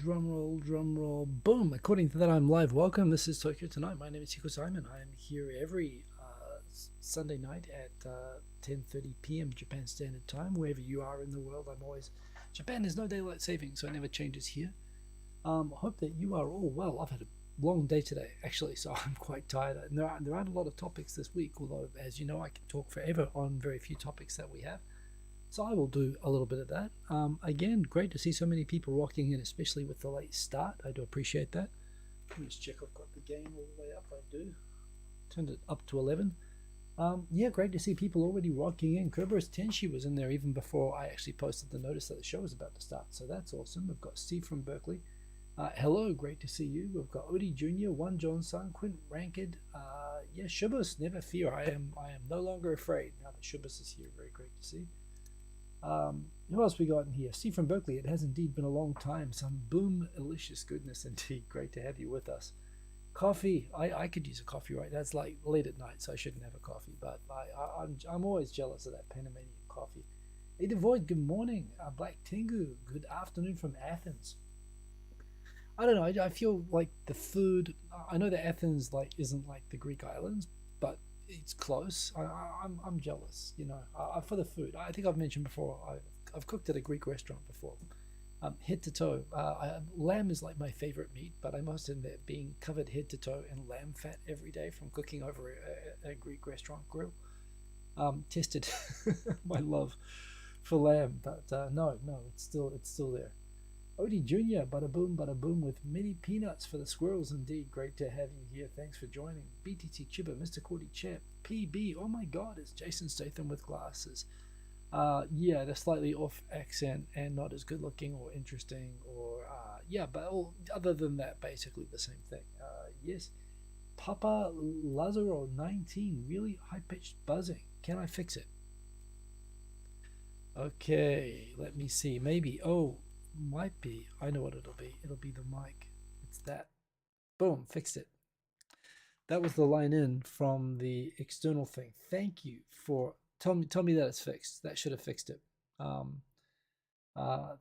drum roll, boom. According to that, I'm live. Welcome. This is Tokyo Tonight. My name is Hiko Simon. I am here every Sunday night at 10:30 p.m. Japan Standard Time. Wherever you are in the world, I'm always. Japan is no daylight saving, so it never changes here. I hope that you are all well. I've had a long day today, actually, so I'm quite tired. And there aren't a lot of topics this week, although, as you know, I can talk forever on very few topics that we have. So I will do a little bit of that. Again, great to see so many people rocking in, especially with the late start. I do appreciate that. Let me just check I've got the game all the way up. I do. Turned it up to 11. Yeah, great to see people already rocking in. Kerberos Tenshi was in there even before I actually posted the notice that the show was about to start. So that's awesome. We've got Steve from Berkeley. Hello, great to see you. We've got Odie Jr., One Johnson, Quint Ranked. Yeah, Shubus, never fear. I am no longer afraid now that Shubus is here. Very great to see. Who else we got in here? Steve from Berkeley. It has indeed been a long time. Some boom-alicious goodness indeed. Great to have you with us. Coffee. I could use a coffee right now. It's like late at night, so I shouldn't have a coffee. But I'm always jealous of that Panamanian coffee. Ada Void, good morning. Black Tengu, good afternoon from Athens. I don't know. I feel like the food. I know that Athens isn't like the Greek islands, but it's close. I'm jealous, for the food. I think I've mentioned before. I've cooked at a Greek restaurant before. Head to toe. Lamb is like my favorite meat, but I must admit, being covered head to toe in lamb fat every day from cooking over a Greek restaurant grill, tested my love for lamb. But no, it's still there. Odie Jr., bada boom with mini peanuts for the squirrels indeed. Great to have you here. Thanks for joining. BTT Chiba, Mr. Cordy Chap, PB. Oh my god, it's Jason Statham with glasses. Yeah, the slightly off accent and not as good looking or interesting or, but other than that, basically the same thing. Yes. Papa Lazaro 19, really high pitched buzzing. Can I fix it? Okay, let me see. Maybe. Oh, might be. I know what it'll be. It'll be the mic. It's that. Boom, fixed it. That was the line in from the external thing. Thank you for tell me that it's fixed. That should have fixed it.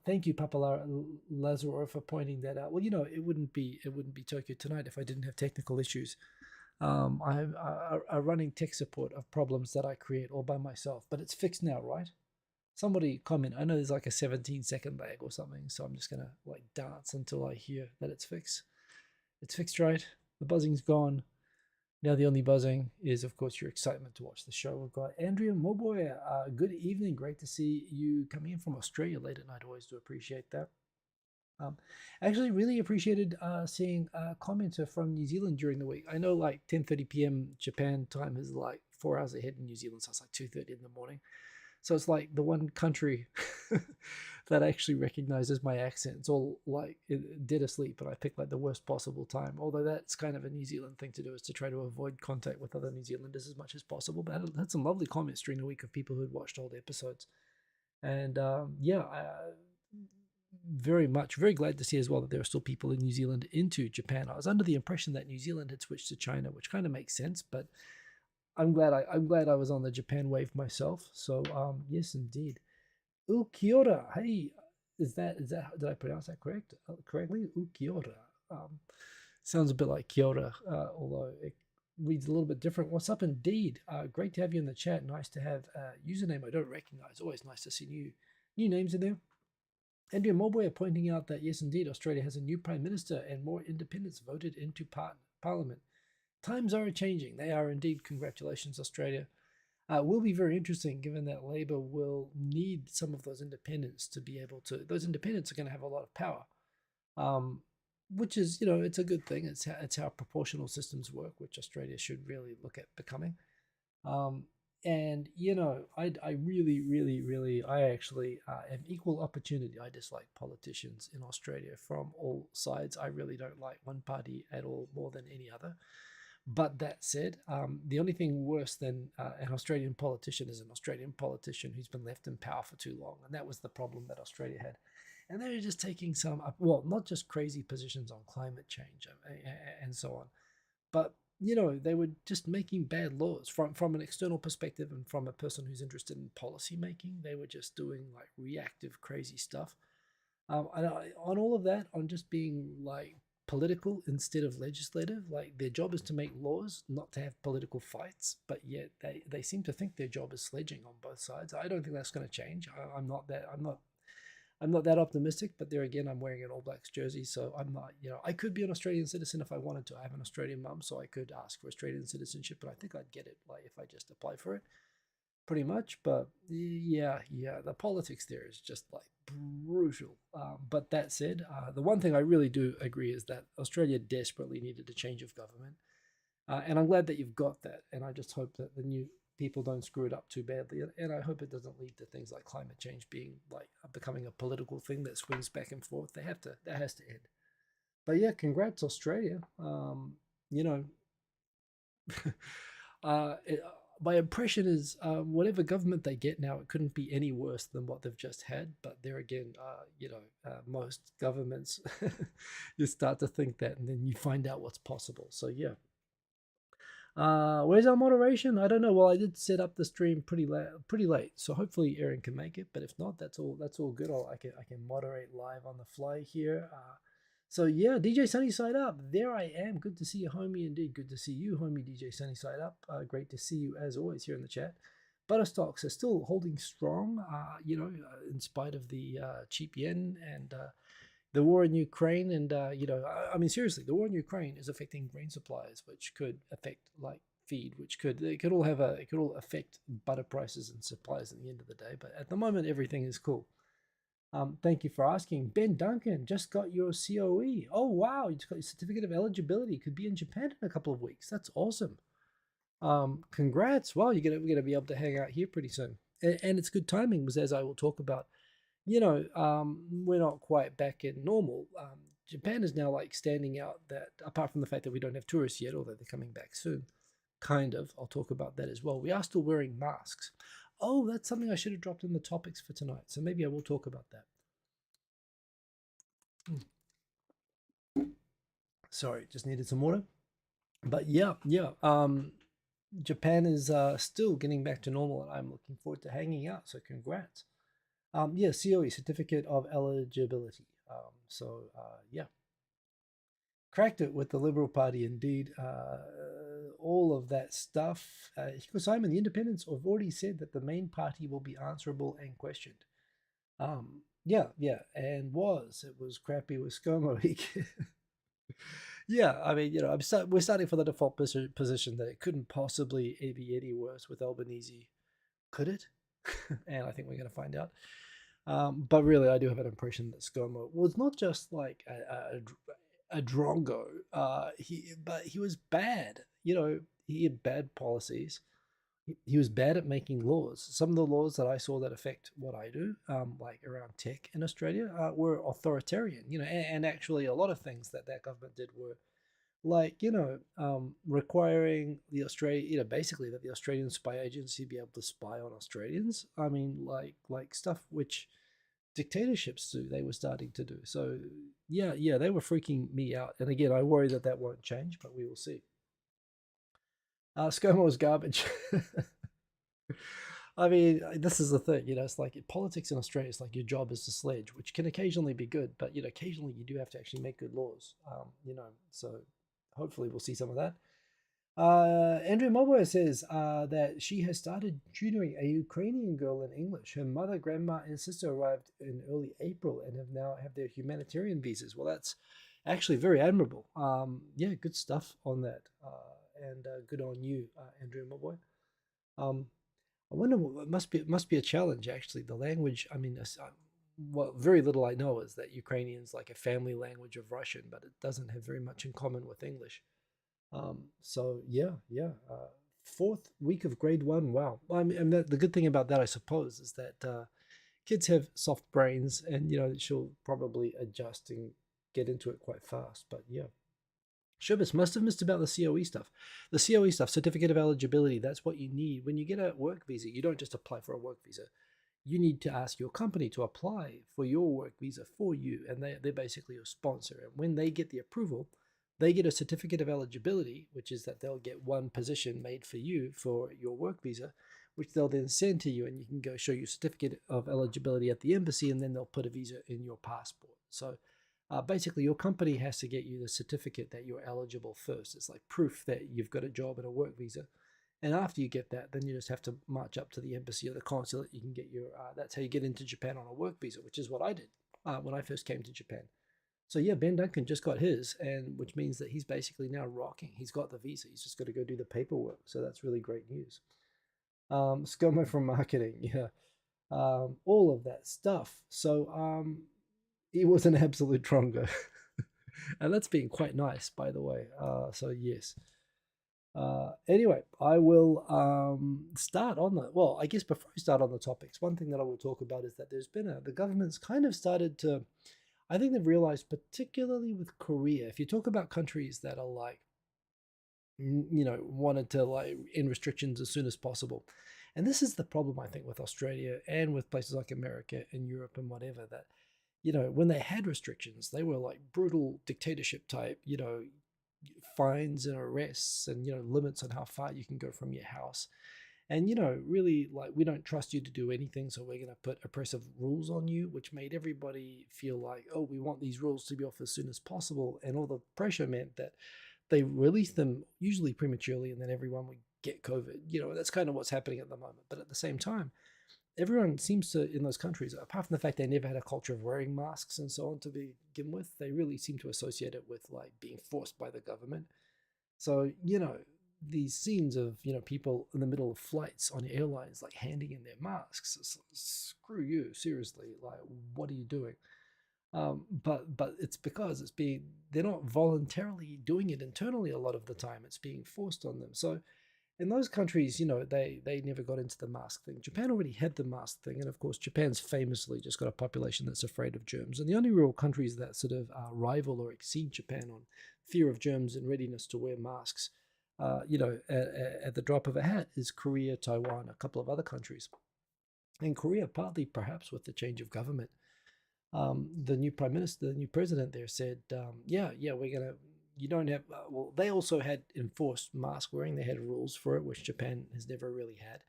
Thank you, Papa Lazaro, for pointing that out. Well, it wouldn't be Tokyo Tonight if I didn't have technical issues. I'm a running tech support of problems that I create all by myself, but it's fixed now, right? Somebody comment. I know there's like a 17-second lag or something, so I'm just gonna dance until I hear that it's fixed. It's fixed, right? The buzzing's gone. Now the only buzzing is, of course, your excitement to watch the show. We've got Andrea Moboy. Good evening. Great to see you coming in from Australia late at night. Always do appreciate that. Actually, really appreciated seeing a commenter from New Zealand during the week. I know 10:30 p.m. Japan time is 4 hours ahead in New Zealand, so it's 2:30 in the morning. So it's like the one country that actually recognizes my accent. It's all dead asleep, but I picked the worst possible time. Although that's kind of a New Zealand thing to do, is to try to avoid contact with other New Zealanders as much as possible. But I had some lovely comments during the week of people who'd watched all the episodes. And very glad to see as well that there are still people in New Zealand into Japan. I was under the impression that New Zealand had switched to China, which kind of makes sense, but I'm glad I was on the Japan wave myself. So yes, indeed. Ukiora. Hey, is that did I pronounce that correctly? Ukiora. Sounds a bit like Kyoto, although it reads a little bit different. What's up, indeed? Great to have you in the chat. Nice to have a username I don't recognize. Always nice to see new names in there. Andrea Moboy pointing out that yes, indeed, Australia has a new prime minister and more independents voted into parliament. Times are changing. They are indeed. Congratulations, Australia. Will be very interesting given that Labor will need some of those independents to be able to. Those independents are going to have a lot of power, which is, it's a good thing. It's how proportional systems work, which Australia should really look at becoming. And I really, I actually am equal opportunity. I dislike politicians in Australia from all sides. I really don't like one party at all more than any other. But that said, the only thing worse than an Australian politician is an Australian politician who's been left in power for too long. And that was the problem that Australia had. And they were just taking some, not just crazy positions on climate change and so on, but, they were just making bad laws from an external perspective and from a person who's interested in policy making. They were just doing reactive, crazy stuff. On all of that, on just being like political instead of legislative, like their job is to make laws, not to have political fights. But yet they seem to think their job is sledging on both sides. I don't think that's going to change. I'm not that. I'm not that optimistic, but there again, I'm wearing an All Blacks jersey, so I'm not. I could be an Australian citizen if I wanted to. I have an Australian mum, so I could ask for Australian citizenship, but I think I'd get it like if I just apply for it, pretty much. But yeah, the politics there is just like brutal. But that said, the one thing I really do agree is that Australia desperately needed a change of government. And I'm glad that you've got that. And I just hope that the new people don't screw it up too badly. And I hope it doesn't lead to things like climate change being like becoming a political thing that swings back and forth. That has to end. But yeah, congrats Australia. You know, it, my impression is whatever government they get now, it couldn't be any worse than what they've just had. But there again, most governments, you start to think that, and then you find out what's possible. So yeah, where's our moderation? I don't know. Well, I did set up the stream pretty late, so hopefully Aaron can make it. But if not, that's all good. I can moderate live on the fly here. So yeah, DJ Sunny Side Up, there I am. Good to see you, homie. Indeed, good to see you, homie. DJ Sunny Side Up. Great to see you as always here in the chat. Butterstocks are still holding strong. In spite of the cheap yen and the war in Ukraine, and I mean seriously, the war in Ukraine is affecting grain supplies, which could affect like feed, which it could all affect butter prices and supplies at the end of the day. But at the moment, everything is cool. Thank you for asking. Ben Duncan just got your COE. Oh wow, you just got your certificate of eligibility. Could be in Japan in a couple of weeks. That's awesome. Congrats. Wow, we're gonna be able to hang out here pretty soon. And it's good timing because as I will talk about, we're not quite back in normal. Japan is now like standing out that apart from the fact that we don't have tourists yet, although they're coming back soon, kind of. I'll talk about that as well. We are still wearing masks. Oh, that's something I should have dropped in the topics for tonight. So maybe I will talk about that. Sorry, just needed some water. But yeah. Japan is still getting back to normal, and I'm looking forward to hanging out. So congrats. Yeah, COE, Certificate of Eligibility. Yeah, cracked it with the Liberal Party indeed. All of that stuff. Hiko Simon, the independents have already said that the main party will be answerable and questioned. Yeah, and it was crappy with ScoMo week. Yeah, I mean, we're starting from the default position that it couldn't possibly be any worse with Albanese, could it? And I think we're going to find out. But really, I do have an impression that ScoMo was not just like a drongo. He was bad. He had bad policies. He was bad at making laws. Some of the laws that I saw that affect what I do, like around tech in Australia, were authoritarian. And actually a lot of things that government did were like requiring the Australia, basically that the Australian spy agency be able to spy on Australians. I mean, like stuff which dictatorships do, they were starting to do. So yeah, they were freaking me out. And again, I worry that won't change, but we will see. ScoMo is garbage. I mean, this is the thing, it's like politics in Australia, it's like your job is to sledge, which can occasionally be good, but occasionally you do have to actually make good laws. So hopefully we'll see some of that. Andrea Moboy says that she has started tutoring a Ukrainian girl in English. Her mother, grandma, and sister arrived in early April and have their humanitarian visas. Well, that's actually very admirable. Yeah, good stuff on that. And good on you, Andrea Moboy. I wonder what must be a challenge actually. The language. I mean, what very little I know is that Ukrainian is like a family language of Russian, but it doesn't have very much in common with English. So yeah. Fourth week of grade one. Wow. Well, I mean, the good thing about that, I suppose, is that kids have soft brains, and she'll probably adjust and get into it quite fast. But yeah. Shubis must have missed about the COE stuff. The COE stuff, certificate of eligibility, that's what you need. When you get a work visa, you don't just apply for a work visa. You need to ask your company to apply for your work visa for you, and they're basically your sponsor. And when they get the approval, they get a certificate of eligibility, which is that they'll get one position made for you for your work visa, which they'll then send to you, and you can go show your certificate of eligibility at the embassy, and then they'll put a visa in your passport. So basically, your company has to get you the certificate that you're eligible first. It's like proof that you've got a job and a work visa. And after you get that, then you just have to march up to the embassy or the consulate. You can get your, that's how you get into Japan on a work visa, which is what I did when I first came to Japan. So yeah, Ben Duncan just got his, and which means that he's basically now rocking. He's got the visa. He's just got to go do the paperwork. So that's really great news. ScoMo from marketing, yeah, all of that stuff. So he was an absolute trongo, and that's being quite nice, by the way. So yes. Anyway, I will start on the, well, I guess before I start on the topics, one thing that I will talk about is that there's been the government's kind of started to, I think they've realized, particularly with Korea, if you talk about countries that are like, wanted to like end restrictions as soon as possible. And this is the problem, I think, with Australia and with places like America and Europe and whatever, that, when they had restrictions, they were like brutal dictatorship type, fines and arrests and, limits on how far you can go from your house. And, really, like, we don't trust you to do anything, so we're going to put oppressive rules on you, which made everybody feel like, oh, we want these rules to be off as soon as possible. And all the pressure meant that they released them usually prematurely, and then everyone would get COVID. That's kind of what's happening at the moment. But at the same time, everyone seems to, in those countries, apart from the fact they never had a culture of wearing masks and so on to begin with, they really seem to associate it with like being forced by the government. So, these scenes of, people in the middle of flights on airlines, like handing in their masks, it's like, screw you, seriously, like, what are you doing? But it's because they're not voluntarily doing it internally a lot of the time. It's being forced on them. So in those countries, they never got into the mask thing. Japan already had the mask thing. And of course, Japan's famously just got a population that's afraid of germs. And the only real countries that sort of rival or exceed Japan on fear of germs and readiness to wear masks, at the drop of a hat is Korea, Taiwan, a couple of other countries. And Korea, partly perhaps with the change of government, the new prime minister, the new president there said, you don't have, well, they also had enforced mask wearing. They had rules for it, which Japan has never really had.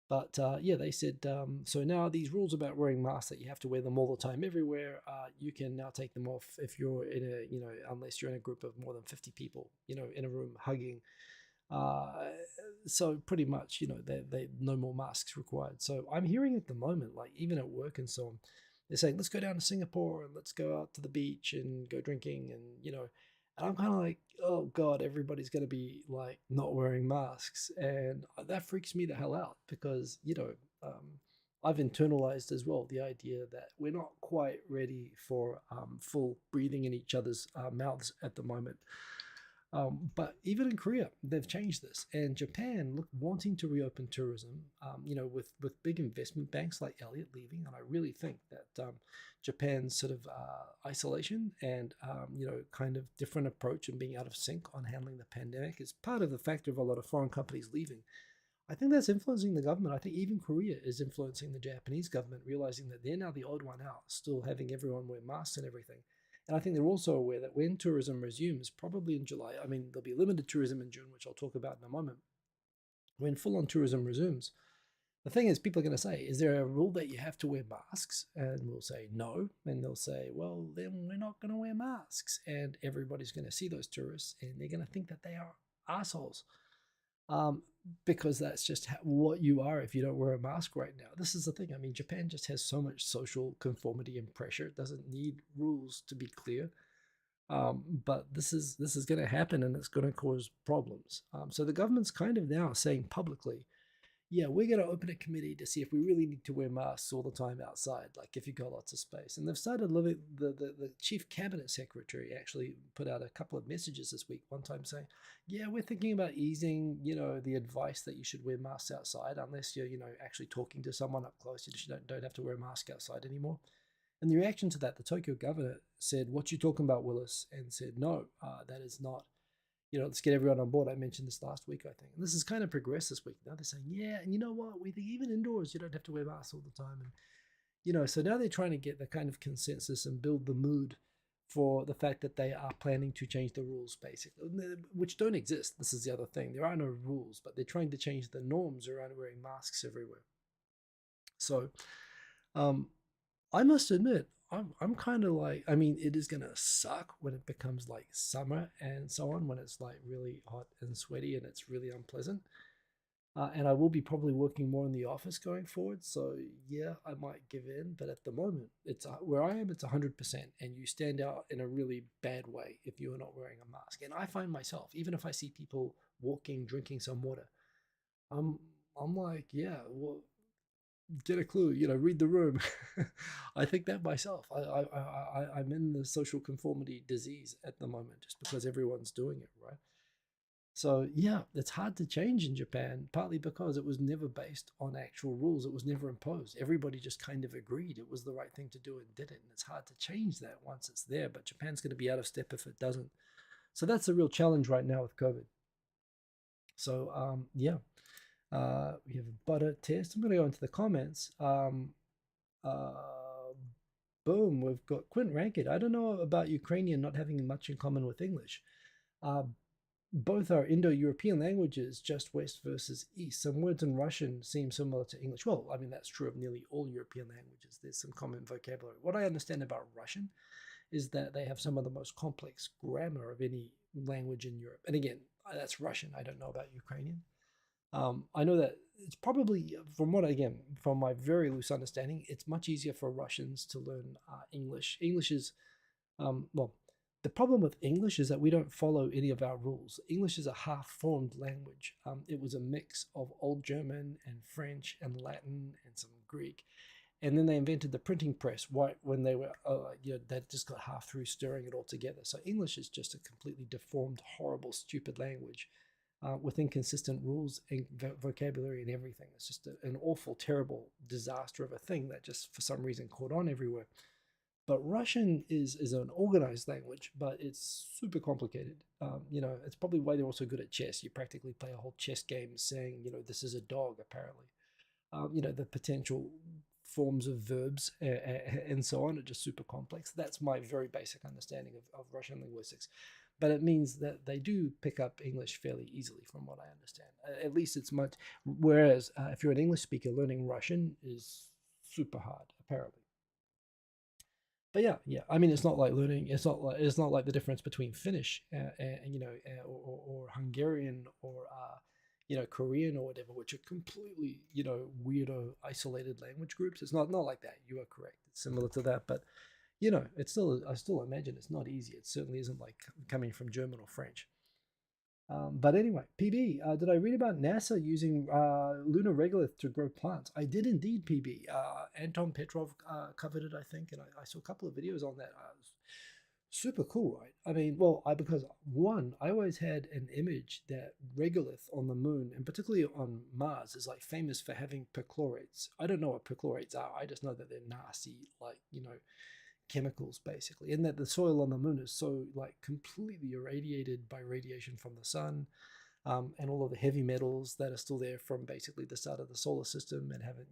But they said, so now these rules about wearing masks, that you have to wear them all the time everywhere, you can now take them off if you're in unless you're in a group of more than 50 people, in a room hugging. So pretty much, they no more masks required. So I'm hearing at the moment, like even at work and so on, they're saying, let's go down to Singapore and let's go out to the beach and go drinking. And, and I'm kind of like, oh God, everybody's going to be like not wearing masks. And that freaks me the hell out because, I've internalized as well the idea that we're not quite ready for full breathing in each other's mouths at the moment. But even in Korea, they've changed this. And Japan, wanting to reopen tourism, with big investment banks like Elliott leaving. And I really think that Japan's sort of isolation and, kind of different approach and being out of sync on handling the pandemic is part of the factor of a lot of foreign companies leaving. I think that's influencing the government. I think even Korea is influencing the Japanese government, realizing that they're now the odd one out, still having everyone wear masks and everything. And I think they're also aware that when tourism resumes, probably in July, I mean, there'll be limited tourism in June, which I'll talk about in a moment. When full-on tourism resumes, the thing is, people are going to say, is there a rule that you have to wear masks? And we'll say no. And they'll say, well, then we're not going to wear masks. And everybody's going to see those tourists and they're going to think that they are assholes. Because that's just what you are if you don't wear a mask right now. This is the thing. I mean, Japan just has so much social conformity and pressure. It doesn't need rules to be clear. But this is going to happen and it's going to cause problems. So the government's kind of now saying publicly, yeah, we're going to open a committee to see if we really need to wear masks all the time outside, like if you've got lots of space. And they've started living, the chief cabinet secretary actually put out a couple of messages this week, one time saying, yeah, we're thinking about easing, the advice that you should wear masks outside unless you're, actually talking to someone up close. You just don't have to wear a mask outside anymore. And the reaction to that, the Tokyo governor said, what you talking about, Willis? And said, no, that is not. Let's get everyone on board. I mentioned this last week, I think. And this has kind of progressed this week. Now they're saying, yeah, and you know what? We think even indoors, you don't have to wear masks all the time. And, so now they're trying to get the kind of consensus and build the mood for the fact that they are planning to change the rules, basically, which don't exist. This is the other thing. There are no rules, but they're trying to change the norms around wearing masks everywhere. So, um, I must admit, I'm kind of like, I mean, it is gonna suck when it becomes like summer and so on, when it's like really hot and sweaty and it's really unpleasant. And I will be probably working more in the office going forward. So yeah, I might give in. But at the moment, it's where I am. It's 100%, and you stand out in a really bad way if you are not wearing a mask. And I find myself, even if I see people walking, drinking some water, I'm I'm like, yeah, well, get a clue, read the room. I think that myself. I'm in the social conformity disease at the moment, just because everyone's doing it, right? So yeah, it's hard to change in Japan, partly because it was never based on actual rules. It was never imposed. Everybody just kind of agreed it was the right thing to do and did it. And it's hard to change that once it's there. But Japan's going to be out of step if it doesn't. So that's a real challenge right now with COVID. So yeah, we have a butter test. I'm going to go into the comments. Uh, Boom, we've got Quint Rankid. I don't know about Ukrainian not having much in common with English. Uh, Both are Indo-European languages, just West versus East. Some words in Russian seem similar to English. Well, I mean, that's true of nearly all European languages. There's some common vocabulary. What I understand about Russian is that they have some of the most complex grammar of any language in Europe. And again, that's Russian. I don't know about Ukrainian. I know that it's probably, from what, again, from my very loose understanding, it's much easier for Russians to learn English. English is, well, the problem with English is that we don't follow any of our rules. English is a half-formed language. It was a mix of Old German and French and Latin and some Greek. And then they invented the printing press right when they were, that just got half through stirring it all together. So English is just a completely deformed, horrible, stupid language with inconsistent rules and vocabulary and everything. It's just an awful, terrible disaster of a thing that just for some reason caught on everywhere. But Russian is an organized language, but it's super complicated. It's probably why they're also good at chess. You practically play a whole chess game saying, this is a dog, apparently. The potential forms of verbs and so on are just super complex. That's my very basic understanding of Russian linguistics. But it means that they do pick up English fairly easily, from what I understand. At least it's much. Whereas if you're an English speaker, learning Russian is super hard, apparently. But yeah. I mean, it's not like learning. It's not like the difference between Finnish or Hungarian or Korean or whatever, which are completely weirdo isolated language groups. It's not like that. You are correct. It's similar to that, but it's still, I still imagine it's not easy. It certainly isn't like coming from German or French. But anyway, PB, did I read about NASA using lunar regolith to grow plants? I did indeed, PB. Anton Petrov covered it, I think, and I saw a couple of videos on that. Super cool, right? I mean, well, because one, I always had an image that regolith on the moon, and particularly on Mars, is like famous for having perchlorates. I don't know what perchlorates are. I just know that they're nasty, like, chemicals basically, and that the soil on the moon is so like completely irradiated by radiation from the sun, and all of the heavy metals that are still there from basically the start of the solar system and haven't,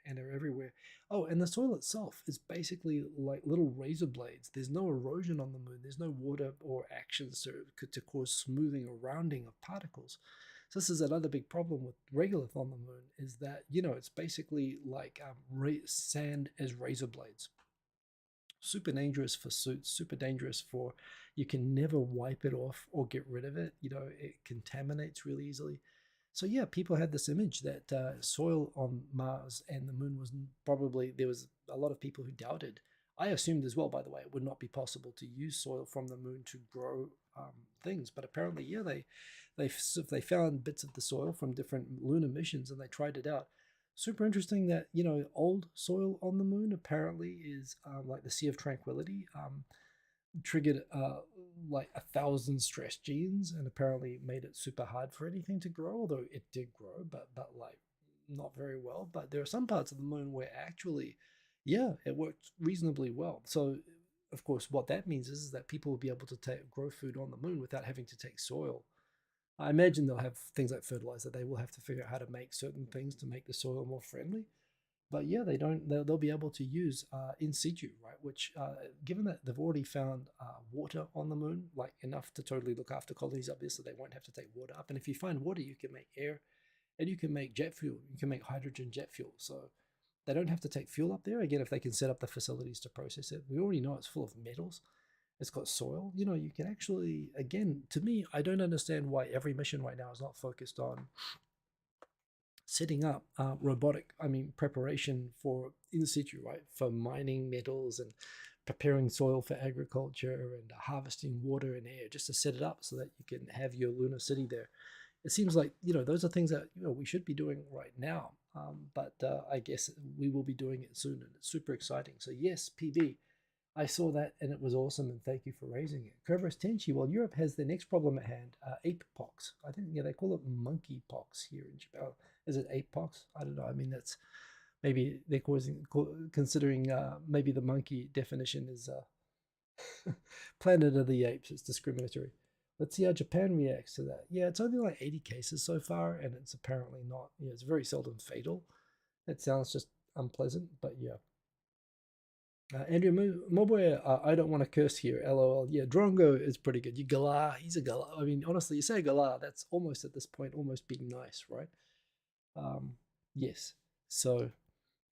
and are everywhere. Oh, and the soil itself is basically like little razor blades. There's no erosion on the moon. There's no water or actions to cause smoothing or rounding of particles. So this is another big problem with regolith on the moon, is that it's basically like sand as razor blades. Super dangerous for suits, super dangerous for, you can never wipe it off or get rid of it. It contaminates really easily. So yeah, people had this image that soil on Mars and the moon was probably, there was a lot of people who doubted. I assumed as well, by the way, it would not be possible to use soil from the moon to grow things. But apparently, yeah, they found bits of the soil from different lunar missions and they tried it out. Super interesting that old soil on the moon apparently is like the Sea of Tranquility, triggered like 1,000 stress genes and apparently made it super hard for anything to grow, although it did grow, but like not very well. But there are some parts of the moon where actually, yeah, it worked reasonably well. So of course, what that means is that people will be able to grow food on the moon without having to take soil. I imagine they'll have things like fertilizer. They will have to figure out how to make certain things to make the soil more friendly. But yeah, they don't. They'll be able to use in situ, right? Which, given that they've already found water on the moon, like enough to totally look after colonies up there, so they won't have to take water up. And if you find water, you can make air, and you can make jet fuel. You can make hydrogen jet fuel. So they don't have to take fuel up there. Again, if they can set up the facilities to process it, we already know it's full of metals. It's got soil. You know, you can actually, again, to me, I don't understand why every mission right now is not focused on setting up preparation for in situ, right? For mining metals and preparing soil for agriculture and harvesting water and air just to set it up so that you can have your lunar city there. It seems like, those are things that, we should be doing right now. But I guess we will be doing it soon, and it's super exciting. So yes, PB, I saw that and it was awesome, and thank you for raising it. Kerberos Tenchi, well, Europe has the next problem at hand, ape pox. I think, yeah, they call it monkey pox here in Japan. Is it ape pox? I don't know. I mean, that's maybe they're considering maybe the monkey definition is Planet of the Apes. It's discriminatory. Let's see how Japan reacts to that. Yeah, it's only like 80 cases so far, and it's apparently not, it's very seldom fatal. It sounds just unpleasant, but yeah. Andrew Mobwe, I don't want to curse here. LOL. Yeah, Drongo is pretty good. You Galah, he's a Galah. I mean, honestly, you say Galah, that's almost at this point almost being nice, right? Um, yes. So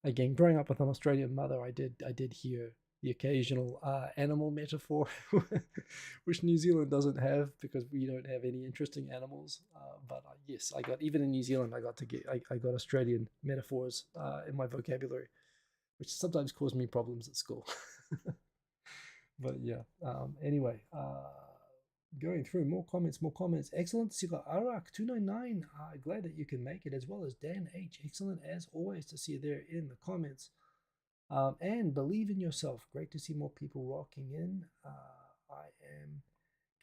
again, growing up with an Australian mother, I did hear the occasional animal metaphor, which New Zealand doesn't have because we don't have any interesting animals. But yes, I got, even in New Zealand, I got Australian metaphors in my vocabulary, which sometimes caused me problems at school. But yeah, anyway, going through more comments, more comments. Excellent. So you got Arak299. Glad that you can make it, as well as Dan H. Excellent as always to see you there in the comments. And believe in yourself. Great to see more people rocking in. I am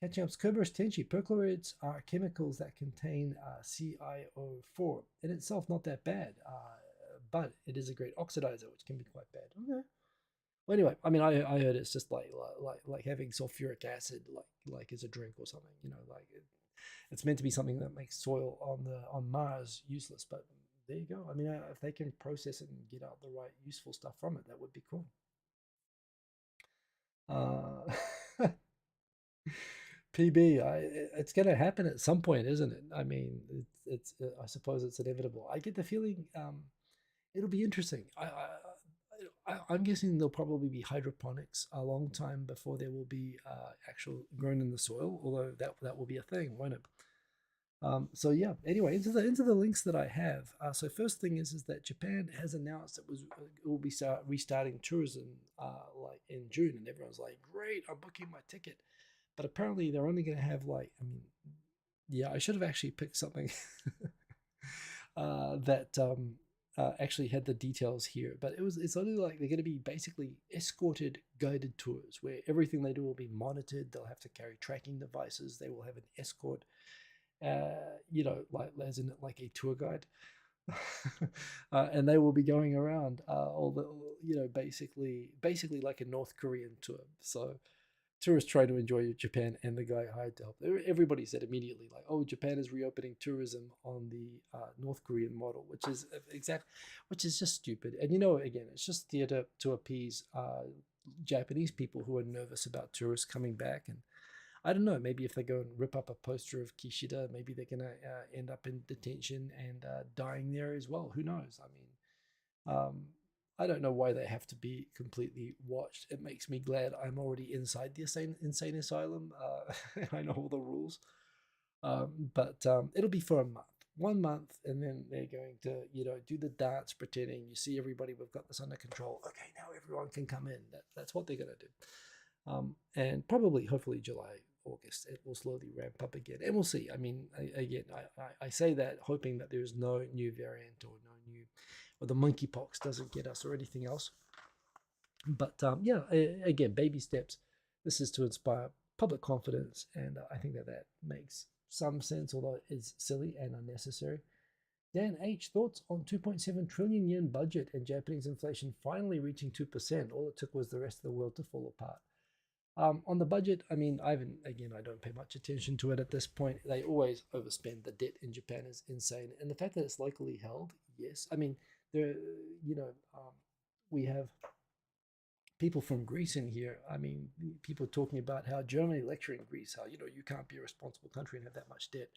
catching up. Kerberos Tenchi. Perchlorids are chemicals that contain CiO4. In itself, not that bad, but it is a great oxidizer, which can be quite bad. Okay. Well, anyway, I mean, I heard it's just like having sulfuric acid, like as a drink or something. It's meant to be something that makes soil on Mars useless. But there you go. I mean, if they can process it and get out the right useful stuff from it, that would be cool. PB, it's going to happen at some point, isn't it? I mean, it's I suppose it's inevitable. I get the feeling it'll be interesting. I'm guessing there'll probably be hydroponics a long time before there will be actual grown in the soil. Although that will be a thing, won't it? So yeah. Anyway, into the links that I have. So first thing is that Japan has announced it will be restarting tourism like in June, and everyone's like, great, I'm booking my ticket. But apparently they're only going to have like, I mean, yeah, I should have actually picked something that actually had the details here, but it's only like they're going to be basically escorted guided tours where everything they do will be monitored. They'll have to carry tracking devices. They will have an escort, like as in like a tour guide. And they will be going around all the, basically like a North Korean tour. So tourists try to enjoy Japan, and the guy hired to help. Everybody said immediately, like, "Oh, Japan is reopening tourism on the North Korean model," which is just stupid. And again, it's just theater to appease Japanese people who are nervous about tourists coming back. And I don't know, maybe if they go and rip up a poster of Kishida, maybe they're gonna end up in detention and dying there as well. Who knows? I mean, I don't know why they have to be completely watched. It makes me glad I'm already inside the insane asylum. I know all the rules. But it'll be for a month, 1 month, and then they're going to, do the dance, pretending you see everybody. We've got this under control. Okay, now everyone can come in. That's what they're going to do. And probably, hopefully, July, August, it will slowly ramp up again, and we'll see. I mean, I say that hoping that there's no new variant or the monkeypox doesn't get us or anything else. But yeah, again, baby steps. This is to inspire public confidence, and I think that makes some sense, although it is silly and unnecessary. Dan H, thoughts on 2.7 trillion yen budget and Japanese inflation finally reaching 2%? All it took was the rest of the world to fall apart. On the budget, I mean, I don't pay much attention to it at this point. They always overspend. The debt in Japan is insane. And the fact that it's locally held, yes. I mean, there, you know, we have people from Greece in here. I mean, people talking about how Germany lecturing Greece, how, you can't be a responsible country and have that much debt.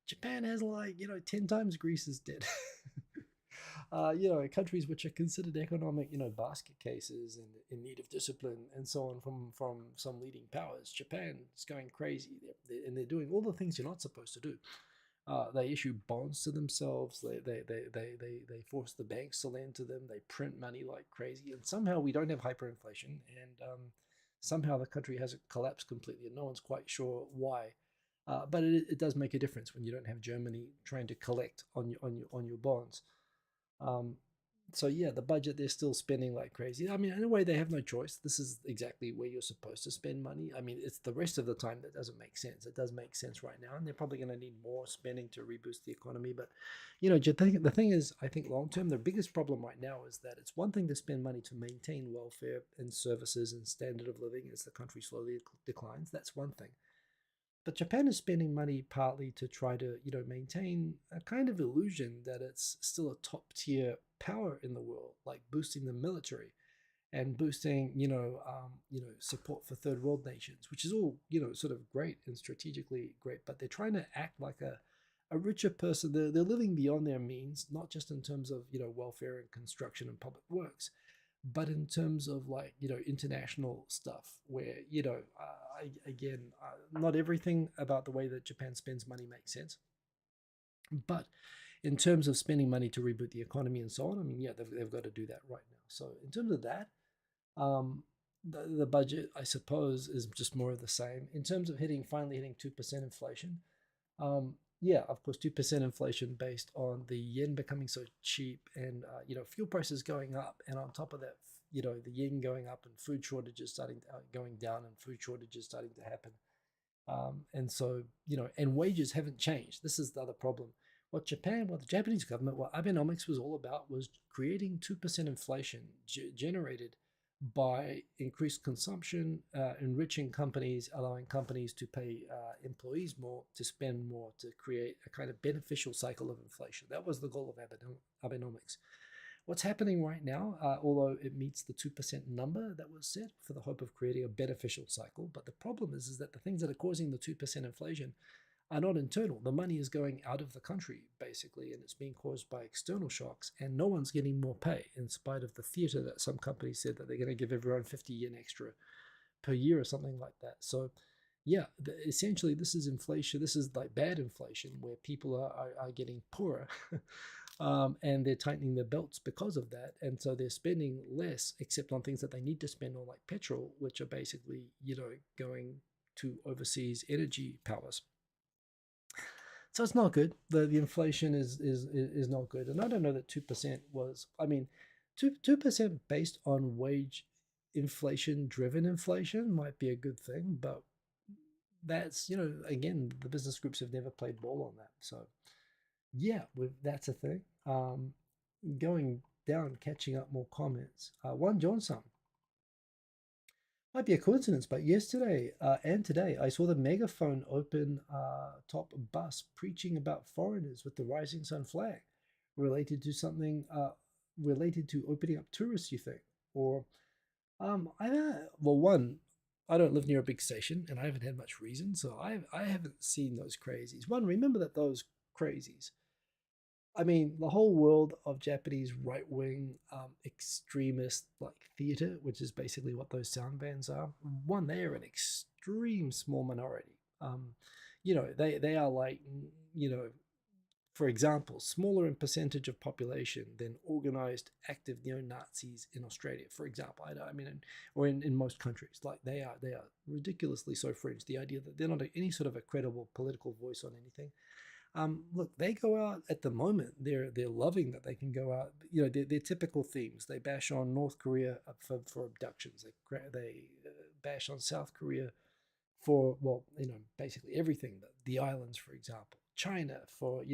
Japan has like, 10 times Greece's debt. Countries which are considered economic, basket cases and in need of discipline and so on from some leading powers. Japan is going crazy, and they're doing all the things you're not supposed to do. They issue bonds to themselves. They force the banks to lend to them. They print money like crazy, and somehow we don't have hyperinflation, and somehow the country hasn't collapsed completely, and no one's quite sure why. But it does make a difference when you don't have Germany trying to collect on your bonds. Um, so yeah, the budget, they're still spending like crazy. I mean, in a way, they have no choice. This is exactly where you're supposed to spend money. I mean, it's the rest of the time that doesn't make sense. It does make sense right now, and they're probably going to need more spending to reboost the economy. But the thing is, I think long term, the biggest problem right now is that it's one thing to spend money to maintain welfare and services and standard of living as the country slowly declines. That's one thing. But Japan is spending money partly to try to, maintain a kind of illusion that it's still a top tier power in the world, like boosting the military and boosting, support for third world nations, which is all, sort of great and strategically great. But they're trying to act like a richer person. They're living beyond their means, not just in terms of, welfare and construction and public works, but in terms of like international stuff where again, not everything about the way that Japan spends money makes sense, but in terms of spending money to reboot the economy and so on, I mean, yeah, they've got to do that right now. So in terms of that, um, the budget, I suppose, is just more of the same in terms of finally hitting 2% inflation. Yeah, of course, 2% inflation based on the yen becoming so cheap and, fuel prices going up. And on top of that, the yen going up and food shortages going down and food shortages starting to happen. And so, and wages haven't changed. This is the other problem. What the Japanese government, what Abenomics was all about was creating 2% inflation generated by increased consumption, enriching companies, allowing companies to pay employees more, to spend more, to create a kind of beneficial cycle of inflation. That was the goal of Abenomics. What's happening right now, although it meets the 2% number that was set for the hope of creating a beneficial cycle, but the problem is that the things that are causing the 2% inflation are not internal. The money is going out of the country, basically, and it's being caused by external shocks, and no one's getting more pay, in spite of the theater that some companies said that they're going to give everyone 50 yen extra per year or something like that. So, yeah, essentially, this is inflation. This is like bad inflation, where people are getting poorer. And they're tightening their belts because of that. And so they're spending less, except on things that they need to spend on, like petrol, which are basically, going to overseas energy powers. So it's not good. The inflation is not good. And I don't know that 2% was, I mean, 2% based on wage inflation driven inflation might be a good thing, but that's, again, the business groups have never played ball on that. So yeah, that's a thing. Going down, catching up more comments. One Johnson. Might be a coincidence, but yesterday and today I saw the Megaphone open top bus preaching about foreigners with the Rising Sun flag, related to something related to opening up tourists. You think, or one, I don't live near a big station and I haven't had much reason, so I haven't seen those crazies. One, remember that those crazies, I mean, the whole world of Japanese right wing extremist like theater, which is basically what those sound bands are. One, they are an extreme small minority. They are like, you know, for example, smaller in percentage of population than organized active neo-Nazis in Australia, for example. I mean, or in most countries, like they are ridiculously so fringe. The idea that they're not any sort of a credible political voice on anything. Look, they go out at the moment. They're loving that they can go out. Their typical themes. They bash on North Korea for abductions. They bash on South Korea for, well, basically everything. The islands, for example, China for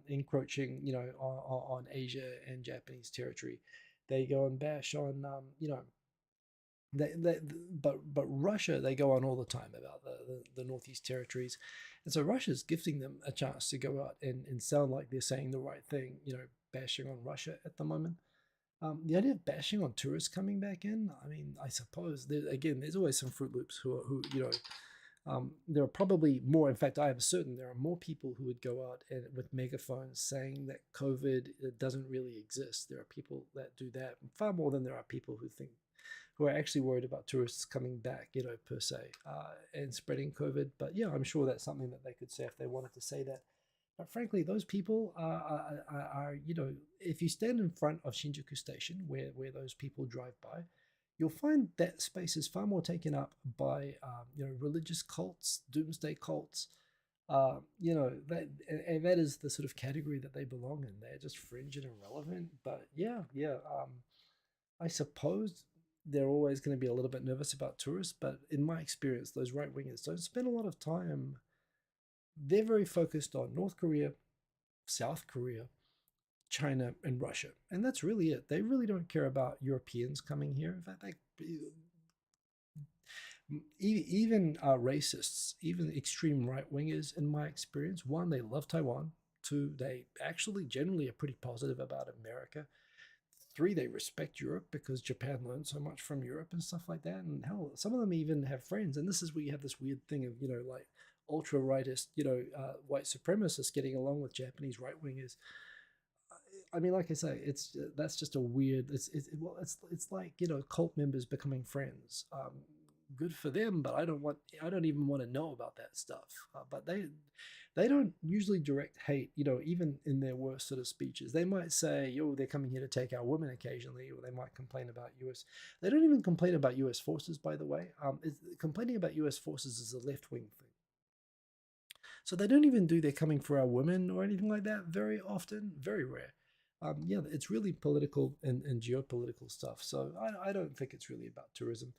encroaching on Asia and Japanese territory. They go and bash on they, but Russia, they go on all the time about the Northeast territories. And so Russia's gifting them a chance to go out and sound like they're saying the right thing, bashing on Russia at the moment. The idea of bashing on tourists coming back in, I mean, I suppose again, there's always some Fruit Loops who there are probably more. In fact, I am certain there are more people who would go out and with megaphones saying that COVID doesn't really exist. There are people that do that far more than there are people who are actually worried about tourists coming back, per se, and spreading COVID. But yeah, I'm sure that's something that they could say if they wanted to say that. But frankly, those people are if you stand in front of Shinjuku Station, where those people drive by, you'll find that space is far more taken up by religious cults, doomsday cults. That is the sort of category that they belong in. They're just fringe and irrelevant. But yeah. I suppose they're always going to be a little bit nervous about tourists. But in my experience, those right wingers don't spend a lot of time. They're very focused on North Korea, South Korea, China, and Russia. And that's really it. They really don't care about Europeans coming here. In fact, even racists, even extreme right wingers, in my experience, one, they love Taiwan. Two, they actually generally are pretty positive about America. Three, they respect Europe because Japan learned so much from Europe and stuff like that. And hell, some of them even have friends. And this is where you have this weird thing of, like ultra rightist, white supremacists getting along with Japanese right wingers. I mean, like I say, that's just a weird. It's like cult members becoming friends. Good for them, but I don't even want to know about that stuff. But they don't usually direct hate. Even in their worst sort of speeches, they might say, "Yo, they're coming here to take our women" occasionally, or they might complain about U.S. They don't even complain about U.S. forces, by the way. Complaining about U.S. forces is a left wing thing. So they don't even do "they're coming for our women" or anything like that very often. Very rare. It's really political and geopolitical stuff. So I don't think it's really about tourism.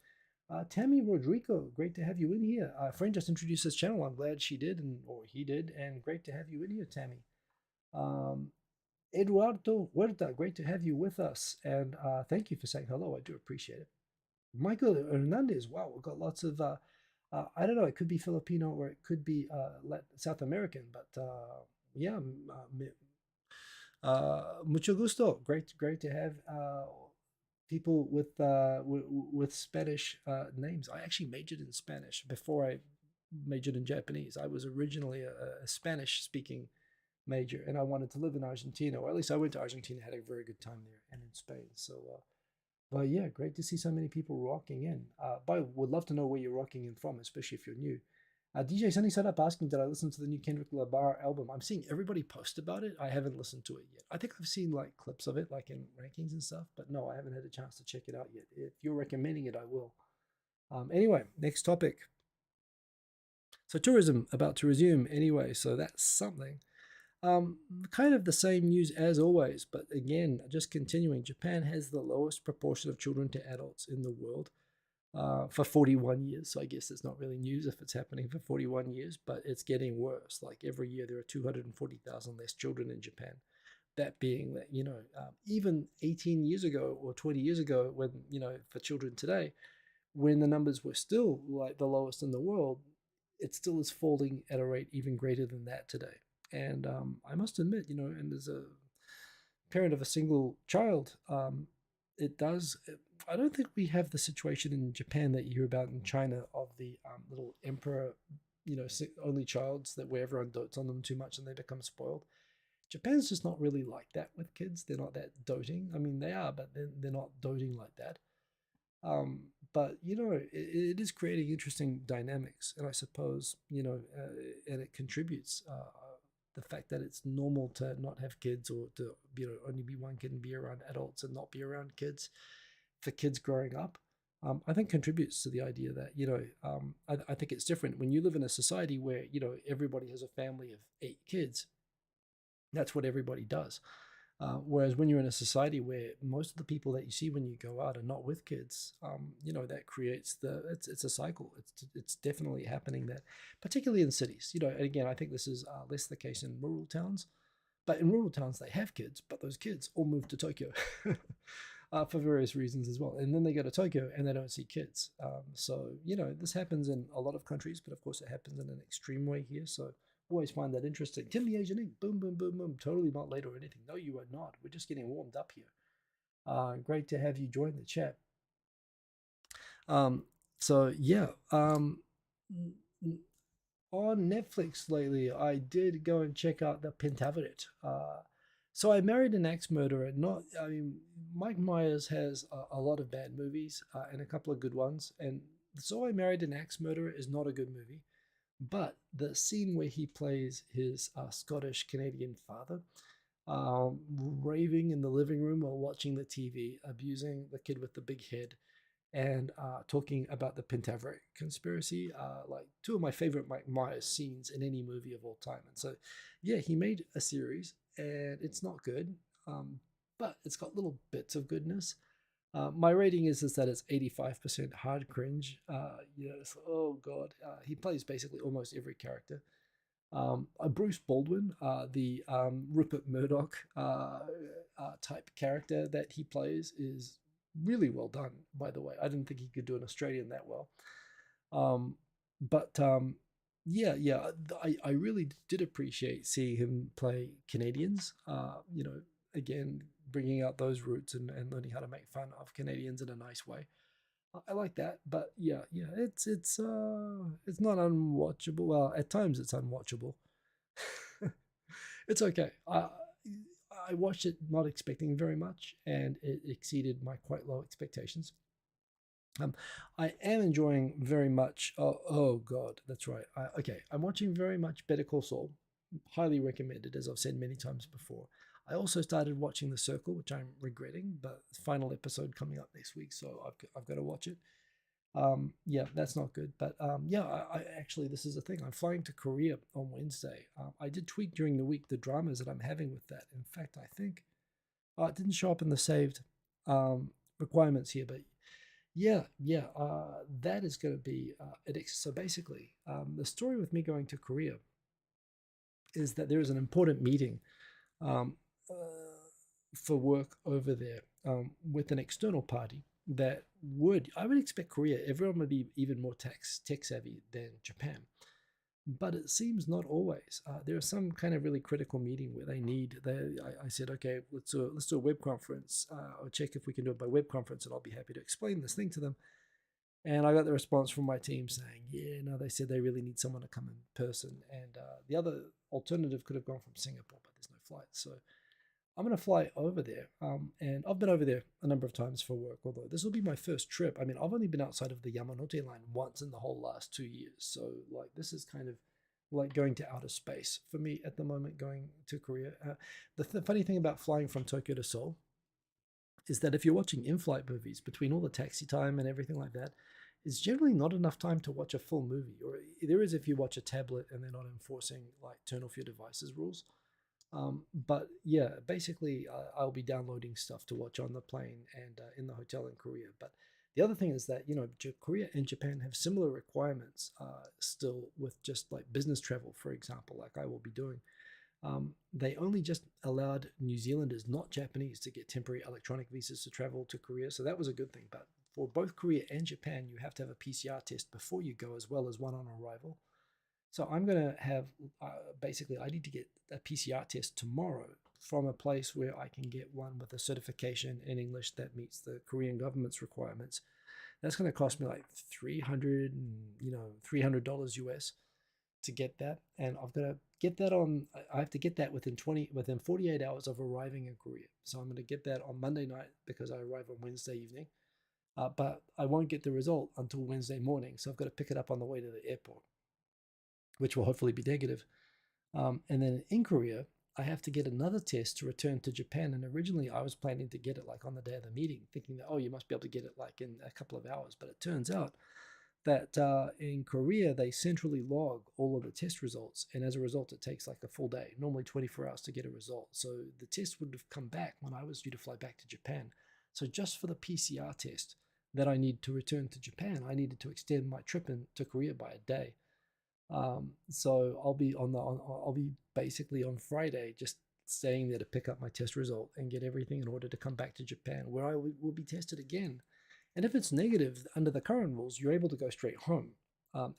Tammy Rodrigo, great to have you in here. A friend just introduced this channel. I'm glad she did, or he did, and great to have you in here, Tammy. Eduardo Huerta, great to have you with us, and thank you for saying hello. I do appreciate it. Michael Hernandez, wow, we've got lots of, I don't know, it could be Filipino or it could be South American, but yeah, mucho gusto. Great to have people with Spanish names. I actually majored in Spanish before I majored in Japanese. I was originally a Spanish-speaking major, and I wanted to live in Argentina, or at least I went to Argentina, had a very good time there, and in Spain. So, but yeah, great to see so many people rocking in. But would love to know where you're rocking in from, especially if you're new. DJ Sunny set up asking, did I listen to the new Kendrick Lamar album? I'm seeing everybody post about it. I haven't listened to it yet. I think I've seen like clips of it, like in rankings and stuff, but no, I haven't had a chance to check it out yet. If you're recommending it, I will. Anyway, next topic. So tourism about to resume anyway, so that's something. Kind of the same news as always, but again, just continuing. Japan has the lowest proportion of children to adults in the world. For 41 years. So I guess it's not really news if it's happening for 41 years, but it's getting worse. Like every year there are 240,000 less children in Japan. That being that, even 18 years ago or 20 years ago, when, for children today, when the numbers were still like the lowest in the world, it still is falling at a rate even greater than that today. And I must admit, and as a parent of a single child, I don't think we have the situation in Japan that you hear about in China of the little emperor, only childs where everyone dotes on them too much and they become spoiled. Japan's just not really like that with kids. They're not that doting. I mean, they are, but they're not doting like that. But it is creating interesting dynamics, and I suppose and it contributes. The fact that it's normal to not have kids, or to only be one kid and be around adults and not be around kids for kids growing up, I think contributes to the idea that I think it's different when you live in a society where everybody has a family of 8 kids. That's what everybody does. Whereas when you're in a society where most of the people that you see when you go out are not with kids, that creates it's a cycle. It's definitely happening there, particularly in cities. And again, I think this is less the case in rural towns. But in rural towns, they have kids, but those kids all move to Tokyo for various reasons as well. And then they go to Tokyo and they don't see kids. So this happens in a lot of countries, but of course it happens in an extreme way here. So always find that interesting. Tim the Asian Ink, boom, boom, boom, boom. Totally not late or anything. No, you are not. We're just getting warmed up here. Great to have you join the chat. Um, so yeah, on Netflix lately, I did go and check out the Pentaveret. So I Married an Axe Murderer. Not, I mean, Mike Myers has a lot of bad movies and a couple of good ones. And So I Married an Axe Murderer is not a good movie, but the scene where he plays his Scottish Canadian father, raving in the living room while watching the TV, abusing the kid with the big head, and talking about the Pentaveret conspiracy, like two of my favorite Mike Myers scenes in any movie of all time. And so, yeah, he made a series, and it's not good, but it's got little bits of goodness. My rating is that it's 85% hard cringe. Yes, oh god, he plays basically almost every character. Bruce Baldwin, the Rupert Murdoch type character that he plays, is really well done, by the way. I didn't think he could do an Australian that well. Um, but yeah, I really did appreciate seeing him play Canadians. Again, bringing out those roots and learning how to make fun of Canadians in a nice way. I like that, but yeah, it's not unwatchable. Well, at times it's unwatchable. It's okay. I watched it not expecting very much, and it exceeded my quite low expectations. I am enjoying very much. Oh God, that's right. Okay, I'm watching very much Better Call Saul. Highly recommended, as I've said many times before. I also started watching The Circle, which I'm regretting, but final episode coming up next week, so I've got to watch it. Yeah, that's not good. But yeah, I actually, this is the thing. I'm flying to Korea on Wednesday. I did tweet during the week the dramas that I'm having with that. In fact, I think it didn't show up in the saved requirements here, but that is going to be it. So basically, the story with me going to Korea is that there is an important meeting um, uh, for work over there with an external party that I would expect Korea, everyone would be even more tech savvy than Japan. But it seems not always. There is some kind of really critical meeting where I said, okay, let's do a web conference. I'll check if we can do it by web conference, and I'll be happy to explain this thing to them. And I got the response from my team saying, yeah, no, they said they really need someone to come in person. And the other alternative could have gone from Singapore, but there's no flight. So I'm going to fly over there. And I've been over there a number of times for work, although this will be my first trip. I mean, I've only been outside of the Yamanote line once in the whole last 2 years. So, like, this is kind of like going to outer space for me at the moment, going to Korea. The funny thing about flying from Tokyo to Seoul is that if you're watching in-flight movies, between all the taxi time and everything like that, it's generally not enough time to watch a full movie. Or there is if you watch a tablet and they're not enforcing like turn off your devices rules. But yeah, basically, I'll be downloading stuff to watch on the plane and in the hotel in Korea. But the other thing is that, Korea and Japan have similar requirements still with just like business travel, for example, like I will be doing. They only just allowed New Zealanders, not Japanese, to get temporary electronic visas to travel to Korea. So that was a good thing. But for both Korea and Japan, you have to have a PCR test before you go, as well as one on arrival. So I'm going to have basically, I need to get a PCR test tomorrow from a place where I can get one with a certification in English that meets the Korean government's requirements. That's going to cost me like $300 US to get that, and I've got to get that on. I have to get that within 48 hours of arriving in Korea. So I'm going to get that on Monday night because I arrive on Wednesday evening. But I won't get the result until Wednesday morning, so I've got to pick it up on the way to the airport, which will hopefully be negative. And then in Korea, I have to get another test to return to Japan. And originally, I was planning to get it like on the day of the meeting, thinking that, oh, you must be able to get it like in a couple of hours. But it turns out that in Korea, they centrally log all of the test results. And as a result, it takes like a full day, normally 24 hours to get a result. So the test would have come back when I was due to fly back to Japan. So just for the PCR test that I need to return to Japan, I needed to extend my trip into Korea by a day. So I'll be basically on Friday just staying there to pick up my test result and get everything in order to come back to Japan, where I will be tested again. And if it's negative under the current rules, you're able to go straight home.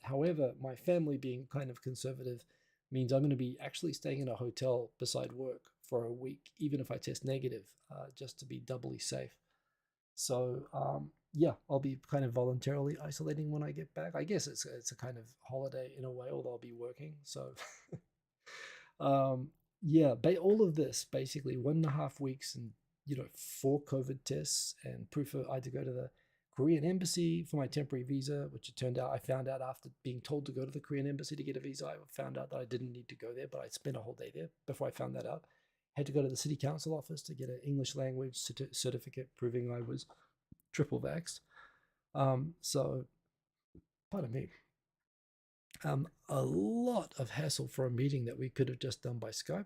However, my family being kind of conservative, means I'm going to be actually staying in a hotel beside work for a week, even if I test negative, just to be doubly safe. So yeah, I'll be kind of voluntarily isolating when I get back. I guess it's a kind of holiday in a way, although I'll be working. So yeah, all of this basically 1.5 weeks and 4 COVID tests and proof of I had to go to the Korean embassy for my temporary visa, which it turned out I found out after being told to go to the Korean embassy to get a visa. I found out that I didn't need to go there, but I spent a whole day there before I found that out. Had to go to the city council office to get an English language certificate proving I was triple vaxxed. So, pardon me. A lot of hassle for a meeting that we could have just done by Skype.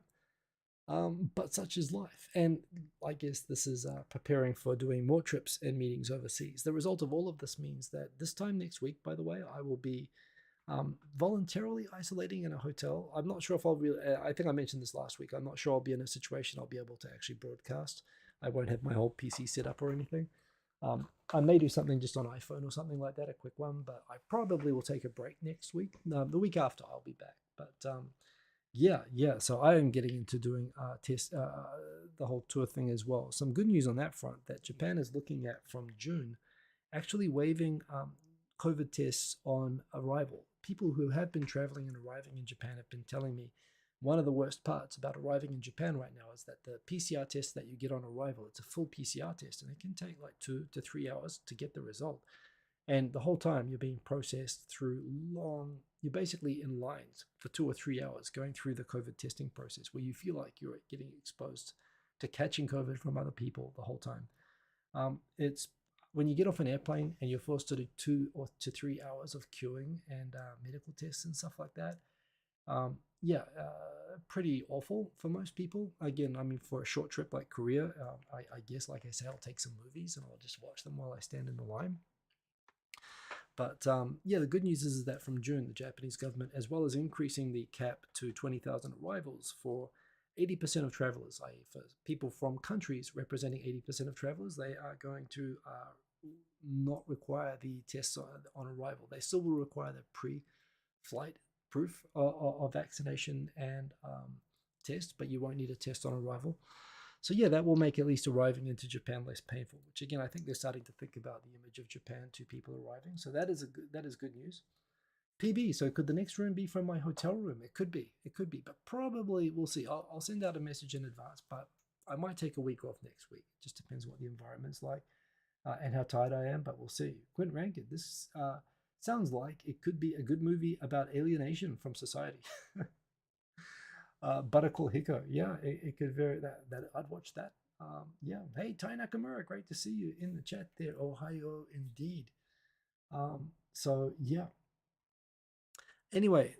But such is life. And I guess this is preparing for doing more trips and meetings overseas. The result of all of this means that this time next week, by the way, I will be voluntarily isolating in a hotel. I'm not sure if I'll really, I think I mentioned this last week. I'm not sure I'll be in a situation I'll be able to actually broadcast. I won't have my whole PC set up or anything. I may do something just on iPhone or something like that, a quick one, but I probably will take a break next week. The week after, I'll be back. But yeah. So I am getting into doing the whole tour thing as well. Some good news on that front that Japan is looking at from June, actually waiving COVID tests on arrival. People who have been traveling and arriving in Japan have been telling me one of the worst parts about arriving in Japan right now is that the PCR test that you get on arrival, it's a full PCR test, and it can take like 2 to 3 hours to get the result. And the whole time you're being processed through you're basically in lines for 2 or 3 hours going through the COVID testing process where you feel like you're getting exposed to catching COVID from other people the whole time. It's when you get off an airplane and you're forced to do 2 or to 3 hours of queuing and medical tests and stuff like that. Pretty awful for most people. Again, I mean, for a short trip like Korea, I guess, like I say, I'll take some movies and I'll just watch them while I stand in the line. But the good news is that from June, the Japanese government, as well as increasing the cap to 20,000 arrivals for 80% of travelers, i.e. for people from countries representing 80% of travelers, they are going to not require the tests on arrival. They still will require the pre-flight proof of vaccination and test, but you won't need a test on arrival. So yeah, that will make at least arriving into Japan less painful, which again, I think they're starting to think about the image of Japan to people arriving. So that is good news. PB, so could the next room be from my hotel room? It could be, but probably we'll see. I'll send out a message in advance, but I might take a week off next week. It just depends what the environment's like and how tired I am, but we'll see. Quentin Rankin, this sounds like it could be a good movie about alienation from society. Buttercall Hiko, yeah, it could very that I'd watch that. Hey Tai Nakamura, great to see you in the chat there. Ohio, indeed. So yeah. Anyway,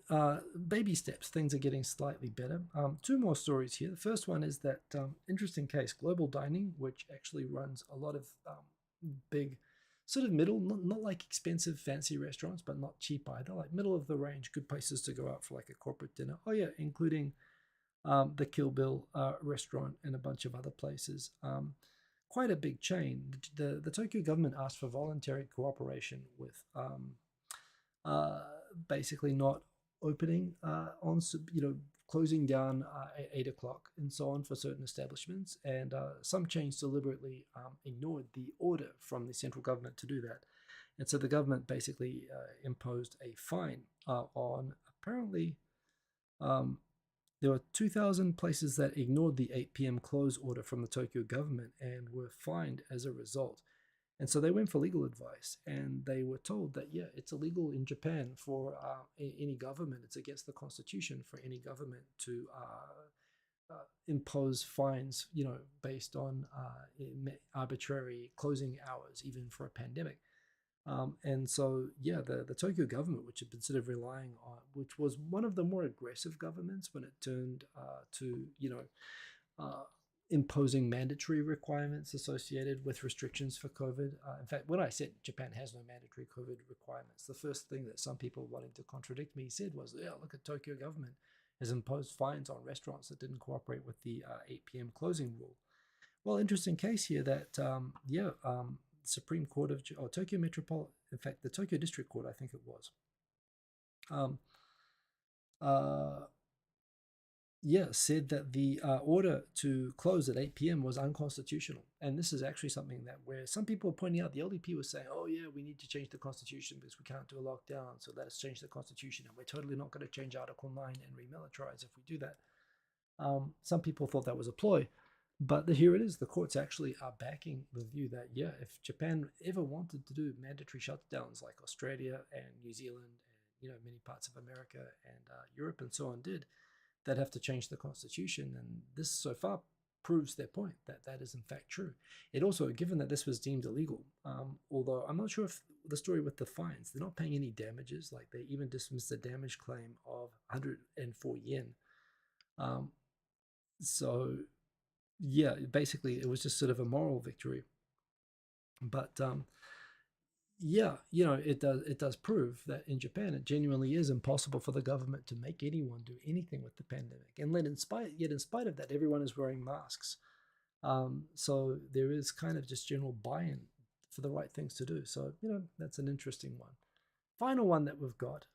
baby steps. Things are getting slightly better. 2 more stories here. The first one is that interesting case, Global Dining, which actually runs a lot of big, sort of middle, not like expensive fancy restaurants, but not cheap either, like middle of the range, good places to go out for like a corporate dinner. Oh yeah, including the Kill Bill restaurant and a bunch of other places. Quite a big chain. The Tokyo government asked for voluntary cooperation with basically not opening on, closing down at 8 o'clock and so on for certain establishments. And some chains deliberately ignored the order from the central government to do that. And so the government basically imposed a fine on apparently there were 2,000 places that ignored the 8 p.m. close order from the Tokyo government and were fined as a result. And so they went for legal advice, and they were told that, yeah, it's illegal in Japan for any government. It's against the constitution for any government to impose fines, based on arbitrary closing hours, even for a pandemic. And so, yeah, the Tokyo government, which had been sort of relying on, which was one of the more aggressive governments when it turned to, imposing mandatory requirements associated with restrictions for COVID. In fact, when I said Japan has no mandatory COVID requirements, the first thing that some people wanting to contradict me said was, yeah, look at Tokyo government has imposed fines on restaurants that didn't cooperate with the 8 p.m. closing rule. Well, interesting case here that, Supreme Court of Tokyo Metropolitan, in fact, the Tokyo District Court, I think it was, yeah, said that the order to close at 8 p.m. was unconstitutional. And this is actually something that where some people are pointing out, the LDP was saying, oh, yeah, we need to change the constitution because we can't do a lockdown. So let us change the constitution. And we're totally not going to change Article 9 and remilitarize if we do that. Some people thought that was a ploy. But here it is. The courts actually are backing the view that, yeah, if Japan ever wanted to do mandatory shutdowns like Australia and New Zealand and, many parts of America and Europe and so on did, they'd have to change the constitution. And this so far proves their point that that is in fact true. It also, given that this was deemed illegal, although I'm not sure if the story with the fines, they're not paying any damages. Like they even dismissed the damage claim of 104 yen. Um, so yeah, basically it was just sort of a moral victory. But yeah, it does prove that in Japan it genuinely is impossible for the government to make anyone do anything with the pandemic. And yet in spite of that, everyone is wearing masks. So there is kind of just general buy-in for the right things to do. So that's an interesting one. Final one that we've got.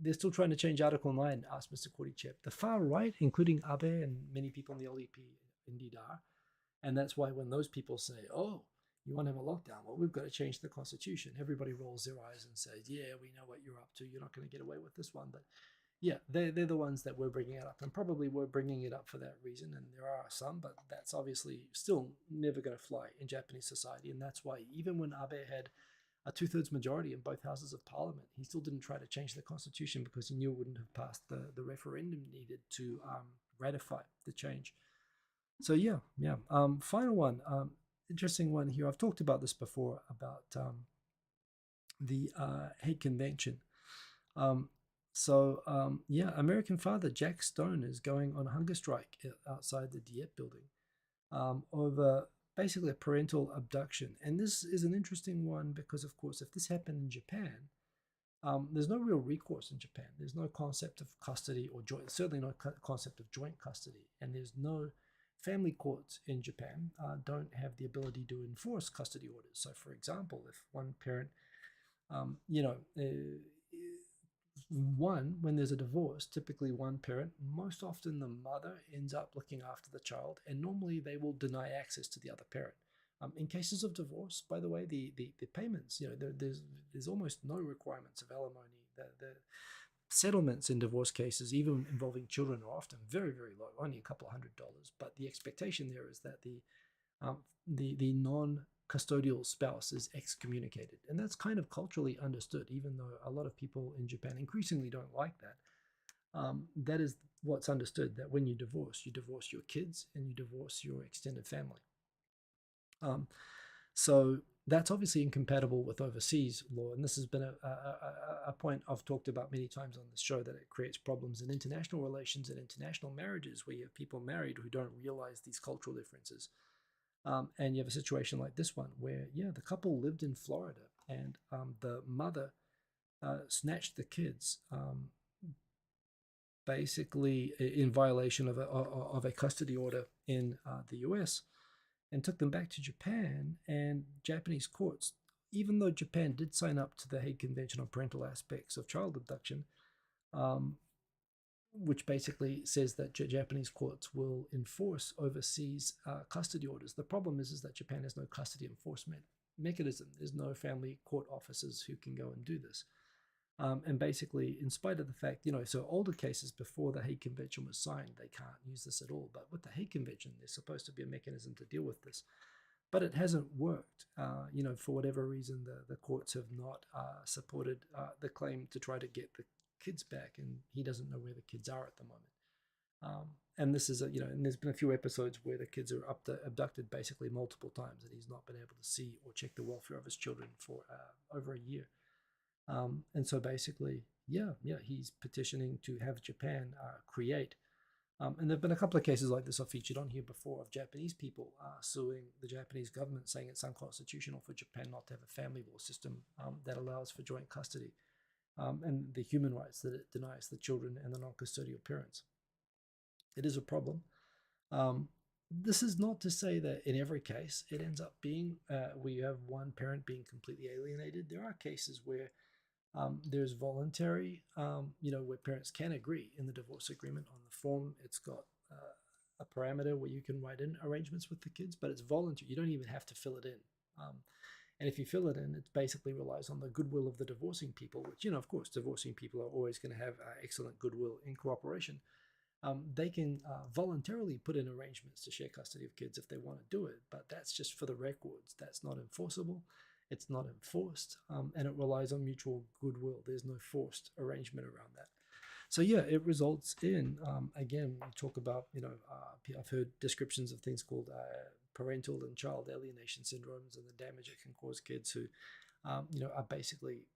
They're still trying to change Article 9, asked Mr. Kordychev. The far right, including Abe and many people in the LDP, indeed are. And that's why when those people say, oh, you want to have a lockdown? Well, we've got to change the constitution. Everybody rolls their eyes and says, yeah, we know what you're up to. You're not going to get away with this one. But yeah, they're the ones that we're bringing it up. And probably we're bringing it up for that reason. And there are some, but that's obviously still never going to fly in Japanese society. And that's why even when Abe had a two-thirds majority in both houses of parliament, he still didn't try to change the constitution because he knew it wouldn't have passed the referendum needed to ratify the change. So yeah. Final one, interesting one here. I've talked about this before about the Hague Convention. Yeah, American father Jack Stone is going on hunger strike outside the Dieppe building over basically a parental abduction. And this is an interesting one because, of course, if this happened in Japan, there's no real recourse in Japan. There's no concept of custody or joint, certainly no concept of joint custody, and there's no family courts in Japan don't have the ability to enforce custody orders. So, for example, if one parent, um, you know, uh, when there's a divorce, typically one parent, most often the mother, ends up looking after the child, and normally they will deny access to the other parent. In cases of divorce, by the way, the payments, there's almost no requirements of alimony. The settlements in divorce cases, even involving children, are often very, very low, only a couple of $100. But the expectation there is that the non-custodial spouse is excommunicated, and that's kind of culturally understood, even though a lot of people in Japan increasingly don't like that. That is what's understood, that when you divorce your kids and you divorce your extended family. So that's obviously incompatible with overseas law, and this has been a point I've talked about many times on this show, that it creates problems in international relations and international marriages where you have people married who don't realize these cultural differences. And you have a situation like this one where, yeah, the couple lived in Florida, and the mother snatched the kids, basically in violation of a custody order in the US, and took them back to Japan. And Japanese courts, even though Japan did sign up to the Hague Convention on Parental Aspects of Child Abduction, um, which basically says that Japanese courts will enforce overseas custody orders. The problem is that Japan has no custody enforcement mechanism. There's no family court officers who can go and do this. And basically, in spite of the fact, so older cases before the Hague Convention was signed, they can't use this at all. But with the Hague Convention, there's supposed to be a mechanism to deal with this. But it hasn't worked. For whatever reason, the courts have not supported the claim to try to get the kids back, and he doesn't know where the kids are at the moment. And this is and there's been a few episodes where the kids are abducted basically multiple times, and he's not been able to see or check the welfare of his children for over a year. And so basically, he's petitioning to have Japan create. And there have been a couple of cases like this I've featured on here before, of Japanese people suing the Japanese government, saying it's unconstitutional for Japan not to have a family law system that allows for joint custody, and the human rights that it denies the children and the non-custodial parents. It is a problem. This is not to say that in every case it ends up being we have one parent being completely alienated. There are cases where There's voluntary, where parents can agree in the divorce agreement on the form. It's got a parameter where you can write in arrangements with the kids, but it's voluntary. You don't even have to fill it in. And if you fill it in, it basically relies on the goodwill of the divorcing people, which, of course, divorcing people are always going to have excellent goodwill in cooperation. They can voluntarily put in arrangements to share custody of kids if they want to do it, but that's just for the records. That's not enforceable. It's not enforced, and it relies on mutual goodwill. There's no forced arrangement around that. So yeah, it results in, again, we talk about, I've heard descriptions of things called parental and child alienation syndromes and the damage it can cause kids who, are basically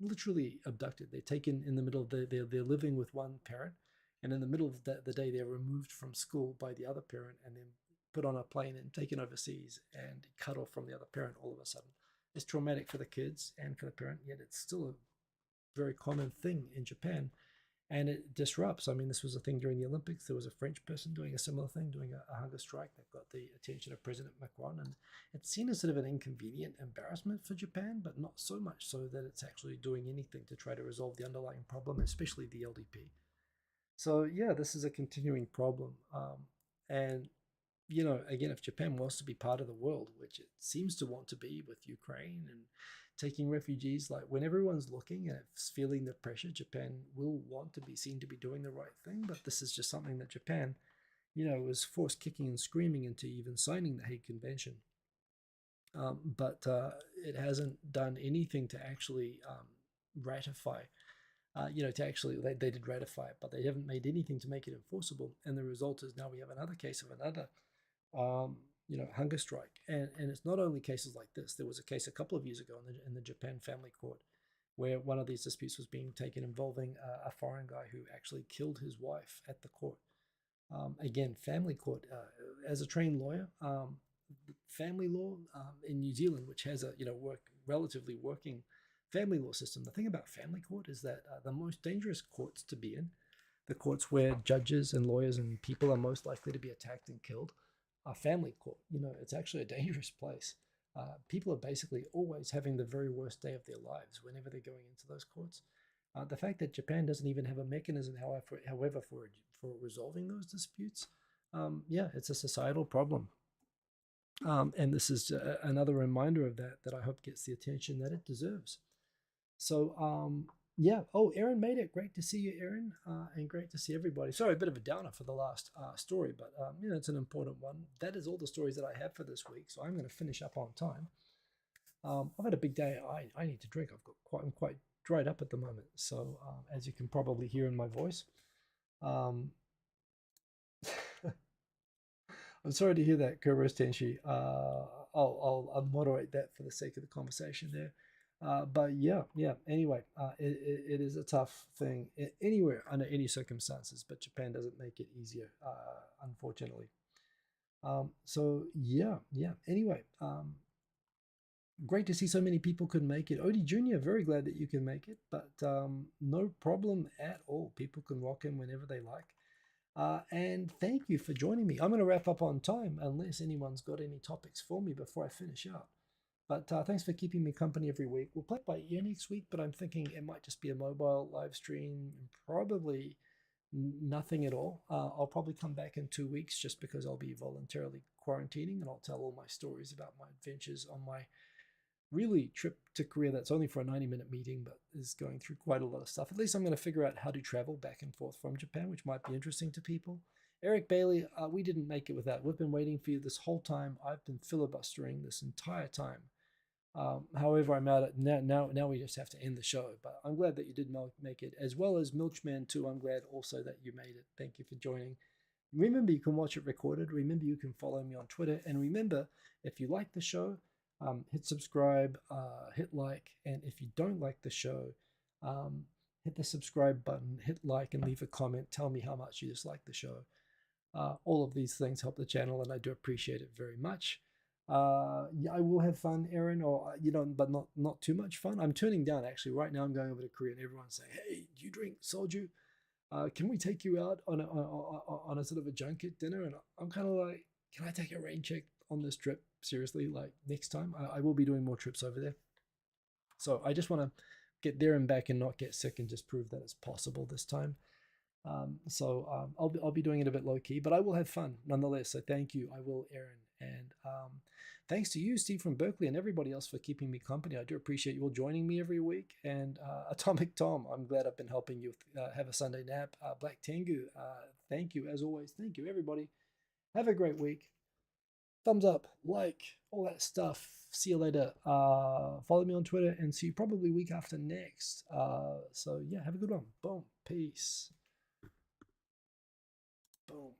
literally abducted. They're taken in the middle of they're living with one parent, and in the middle of the day, they're removed from school by the other parent and then put on a plane and taken overseas and cut off from the other parent all of a sudden. It's traumatic for the kids and for the parent, yet it's still a very common thing in Japan, and it disrupts. I mean, this was a thing during the Olympics. There was a French person doing a similar thing, doing a hunger strike that got the attention of President Macron, and it's seen as sort of an inconvenient embarrassment for Japan, but not so much so that it's actually doing anything to try to resolve the underlying problem, especially the LDP. So yeah, this is a continuing problem, and again, if Japan wants to be part of the world, which it seems to want to be with Ukraine and taking refugees, like when everyone's looking and it's feeling the pressure, Japan will want to be seen to be doing the right thing. But this is just something that Japan, was forced kicking and screaming into even signing the Hague Convention. But it hasn't done anything to actually ratify. To actually, they did ratify it, but they haven't made anything to make it enforceable. And the result is now we have another case of another hunger strike. And it's not only cases like this. There was a case a couple of years ago in the Japan family court where one of these disputes was being taken involving a foreign guy who actually killed his wife at the court. Again, family court. As a trained lawyer, family law in New Zealand, which has a relatively working family law system. The thing about family court is that the most dangerous courts to be in, the courts where judges and lawyers and people are most likely to be attacked and killed, are family court. It's actually a dangerous place. People are basically always having the very worst day of their lives whenever they're going into those courts. The fact that Japan doesn't even have a mechanism, however, for resolving those disputes, it's a societal problem. And this is another reminder of that I hope gets the attention that it deserves. So, yeah. Oh, Erin made it. Great to see you, Erin, and great to see everybody. Sorry, a bit of a downer for the last story, but it's an important one. That is all the stories that I have for this week. So I'm going to finish up on time. I've had a big day. I need to drink. I'm quite dried up at the moment. So as you can probably hear in my voice, I'm sorry to hear that, Kuros Tenshi. I'll moderate that for the sake of the conversation there. But yeah. Anyway, it is a tough thing anywhere under any circumstances, but Japan doesn't make it easier, unfortunately. So yeah. Anyway, great to see so many people could make it. Odie Jr., very glad that you can make it, but no problem at all. People can walk in whenever they like. And thank you for joining me. I'm going to wrap up on time unless anyone's got any topics for me before I finish up. But thanks for keeping me company every week. We'll play it by ear next week, but I'm thinking it might just be a mobile live stream, probably nothing at all. I'll probably come back in 2 weeks just because I'll be voluntarily quarantining, and I'll tell all my stories about my adventures on my really trip to Korea that's only for a 90-minute meeting, but is going through quite a lot of stuff. At least I'm going to figure out how to travel back and forth from Japan, which might be interesting to people. Eric Bailey, we didn't make it with that. We've been waiting for you this whole time. I've been filibustering this entire time. However, I'm out at now we just have to end the show. But I'm glad that you did make it, as well as Milchman too. I'm glad also that you made it. Thank you for joining. Remember, you can watch it recorded. Remember, you can follow me on Twitter. And remember, if you like the show, hit subscribe, hit like. And if you don't like the show, hit the subscribe button, hit like, and leave a comment. Tell me how much you dislike the show. All of these things help the channel, and I do appreciate it very much. Yeah, I will have fun, Aaron, or but not too much fun. I'm turning down actually right now. I'm going over to Korea, and everyone's saying, "Hey, do you drink soju? Can we take you out on a sort of a junket dinner?" And I'm kind of like, "Can I take a rain check on this trip? Seriously, like next time, I will be doing more trips over there." So I just want to get there and back and not get sick and just prove that it's possible this time. I'll be doing it a bit low key, but I will have fun nonetheless. So thank you. I will, Aaron. And thanks to you, Steve from Berkeley, and everybody else for keeping me company. I do appreciate you all joining me every week. And Atomic Tom, I'm glad I've been helping you have a Sunday nap. Black Tengu, thank you as always. Thank you, everybody. Have a great week. Thumbs up, like, all that stuff. See you later. Follow me on Twitter and see you probably week after next. So yeah, have a good one. Boom. Peace. Boom.